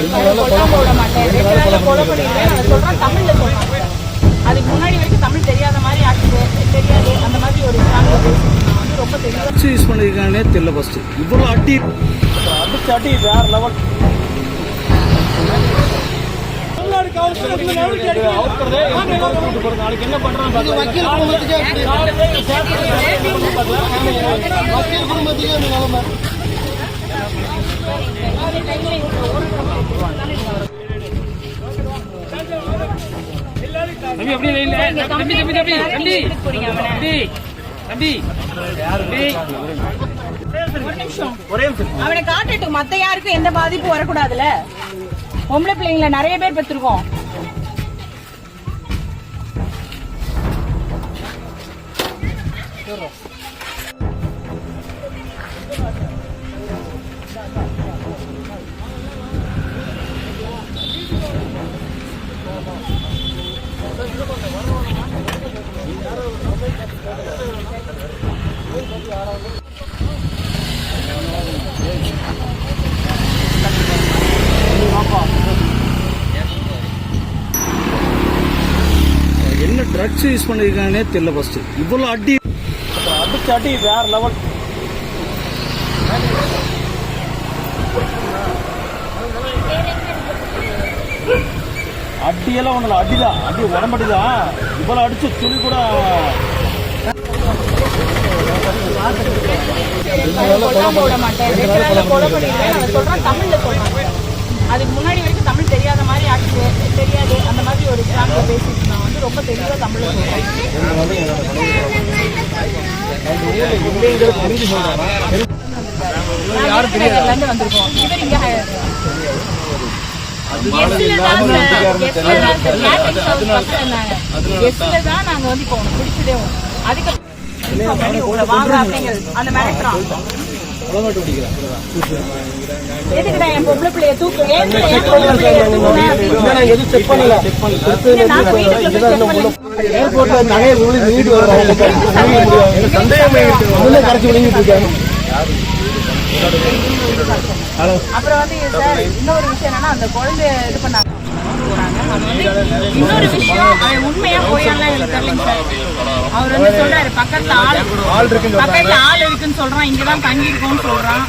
கொல்லாம விட மாட்டேன், 2 நாள்ல கொலை பண்ணிடுவேன் அதை சொல்றான். தமிழ்ல சொல்றான். அதுக்கு முன்னாடி வரைக்கும் தமிழ் தெரியாத மாதிரி ஆக்குது, தெரியாது அந்த மாதிரி ஒரு ஸ்ட்ராங்ல பேசிட்டு வந்து ரொம்ப தெளிவா யூஸ் பண்ணிருக்கானே தெரியல. ஃபர்ஸ்ட் இவ்வளவு அடி அடிச்சு அடி வேற லெவல். நாளைக்கு என்ன பண்றான் அவனை காட்டட்டும். மத்த யாருக்கும் எந்த பாதிப்பும் வரக்கூடாதுல. பொம்பளை பிள்ளைங்களை நிறைய பேர் பெற்றிருக்கோம். என்ன ட்ரக்ஸ் யூஸ் பண்ணிருக்கானே தெரியல. ஃபர்ஸ்ட் இவ்வளவு அடி அடிச்சு அடி வேற லெவல். அடியெல்லாம் ஒண்ணு அடிதான், அடி உடம்படிதான். இவ்வளவு அடிச்சு துணி கூட கொல்லாம விட மாட்டேன், 2 நாள்ல கொலை பண்ணிடுவேன் அதை சொல்றான். தமிழ்ல சொல்றான். அதுக்கு முன்னாடி வரைக்கும் தமிழ் தெரியாத மாதிரி ஆக்குது, தெரியாது அந்த மாதிரி ஒரு ஸ்ட்ராங்ல பேசிட்டு நான் வந்து ரொம்ப தெளிவா தமிழ்ல சொல்றேன். வந்திருக்கோம். இவர் இங்க தான் நாங்க வந்து இப்போ பிடிச்சதே. அதுக்கு வாங்க அப்படிங்கிறது அந்த மிரட்டுறான். எதுக்குடா என் பொம்பளை பிள்ளைய தூக்கு, அப்புறம் வந்து சார் இன்னொரு விஷயம் என்னன்னா அந்த குழந்தைய இது பண்ணாங்க. இன்னொரு விஷயம் உண்மையா போயெல்லாம் எனக்கு தெரியலைங்க சார். அவர் வந்து சொல்றாரு பக்கத்துல ஆள் இருக்குன்னு சொல்றான், இங்கதான் தங்கி இருக்கோம்னு சொல்றான்.